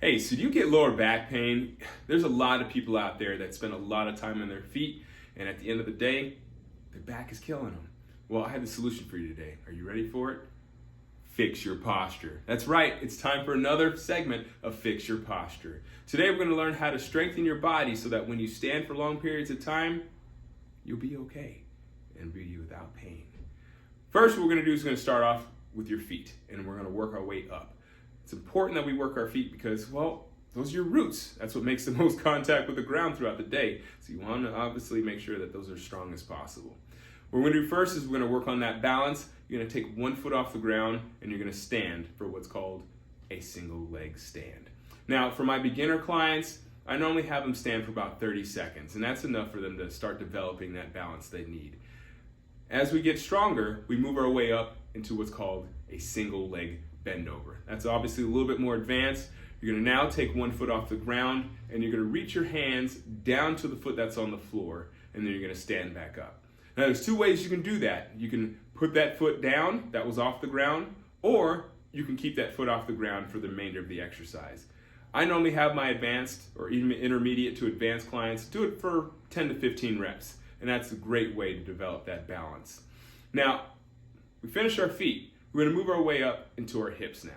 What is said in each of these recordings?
Hey, so do you get lower back pain? There's a lot of people out there that spend a lot of time on their feet, and at the end of the day, their back is killing them. Well, I have the solution for you today. Are you ready for it? Fix your posture. That's right, it's time for another segment of Fix Your Posture. Today we're going to learn how to strengthen your body so that when you stand for long periods of time, you'll be okay and be without pain. First, what we're going to do is we're going to start off with your feet, and we're going to work our way up. It's important that we work our feet because, well, those are your roots. That's what makes the most contact with the ground throughout the day. So you want to obviously make sure that those are strong as possible. What we're going to do first is we're going to work on that balance. You're going to take one foot off the ground and you're going to stand for what's called a single leg stand. Now, for my beginner clients, I normally have them stand for about 30 seconds, and that's enough for them to start developing that balance they need. As we get stronger, we move our way up into what's called a single leg bend over. That's obviously a little bit more advanced. You're going to now take one foot off the ground and you're going to reach your hands down to the foot that's on the floor, and then you're going to stand back up. Now there's two ways you can do that. You can put that foot down that was off the ground, or you can keep that foot off the ground for the remainder of the exercise. I normally have my advanced or even intermediate to advanced clients do it for 10 to 15 reps, and that's a great way to develop that balance. Now, we finish our feet. We're going to move our way up into our hips now.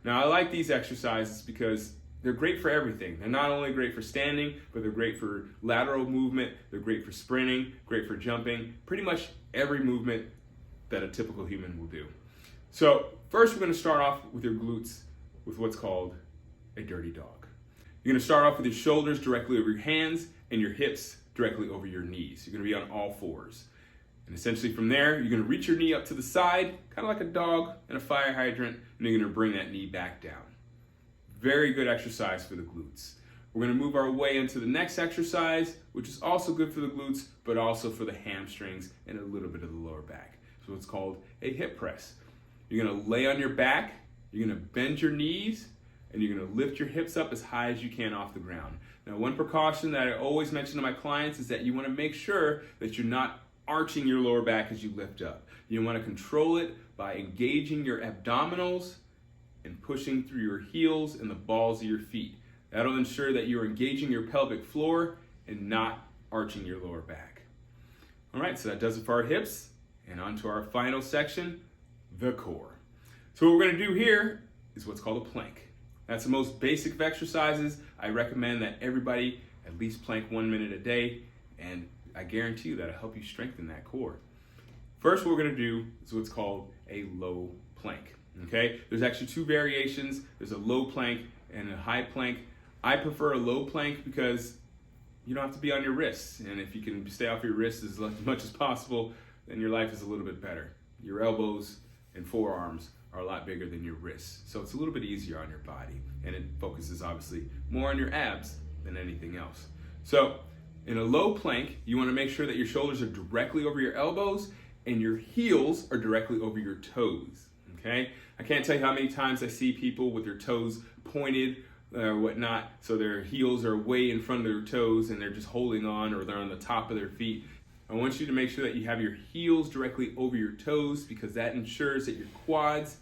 Now, I like these exercises because they're great for everything. They're not only great for standing, but they're great for lateral movement, they're great for sprinting, great for jumping, pretty much every movement that a typical human will do. So first we're going to start off with your glutes with what's called a dirty dog. You're going to start off with your shoulders directly over your hands and your hips directly over your knees. You're going to be on all fours. And essentially from there, you're going to reach your knee up to the side, kind of like a dog in a fire hydrant, and you're going to bring that knee back down. Very good exercise for the glutes. We're going to move our way into the next exercise, which is also good for the glutes, but also for the hamstrings and a little bit of the lower back. So it's called a hip press. You're going to lay on your back, you're going to bend your knees, and you're going to lift your hips up as high as you can off the ground. Now, one precaution that I always mention to my clients is that you want to make sure that you're not arching your lower back as you lift up. You want to control it by engaging your abdominals and pushing through your heels and the balls of your feet. That'll ensure that you're engaging your pelvic floor and not arching your lower back. All right, so that does it for our hips, and on to our final section, the core. So what we're going to do here is what's called a plank. That's the most basic of exercises. I recommend that everybody at least plank 1 minute a day, and I guarantee you that'll help you strengthen that core. First, what we're going to do is what's called a low plank. Okay, there's actually two variations. There's a low plank and a high plank. I prefer a low plank because you don't have to be on your wrists, and if you can stay off your wrists as much as possible, then your life is a little bit better. Your elbows and forearms are a lot bigger than your wrists, so it's a little bit easier on your body, and it focuses obviously more on your abs than anything else. So in a low plank, you want to make sure that your shoulders are directly over your elbows and your heels are directly over your toes. Okay? I can't tell you how many times I see people with their toes pointed or whatnot, so their heels are way in front of their toes and they're just holding on, or they're on the top of their feet. I want you to make sure that you have your heels directly over your toes, because that ensures that your quads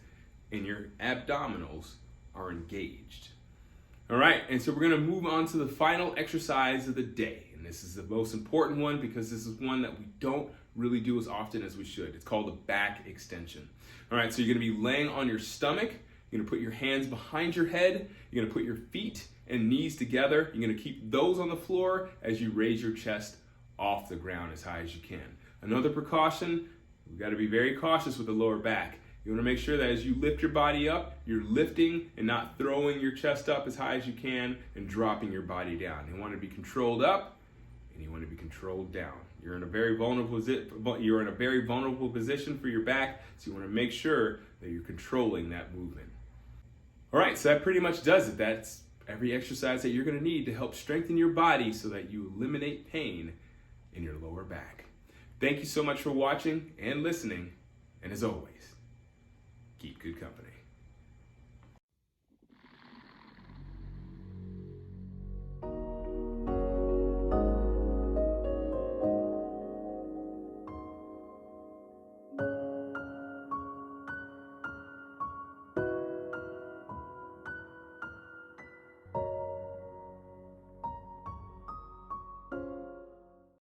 and your abdominals are engaged. All right, and so we're going to move on to the final exercise of the day. And this is the most important one because this is one that we don't really do as often as we should. It's called a back extension. All right, so you're going to be laying on your stomach. You're going to put your hands behind your head. You're going to put your feet and knees together. You're going to keep those on the floor as you raise your chest off the ground as high as you can. Another precaution, we've got to be very cautious with the lower back. You want to make sure that as you lift your body up, you're lifting and not throwing your chest up as high as you can and dropping your body down. You want to be controlled up and you want to be controlled down. You're in a very vulnerable position for your back, so you want to make sure that you're controlling that movement. All right, so that pretty much does it. That's every exercise that you're going to need to help strengthen your body so that you eliminate pain in your lower back. Thank you so much for watching and listening, and as always, keep good company.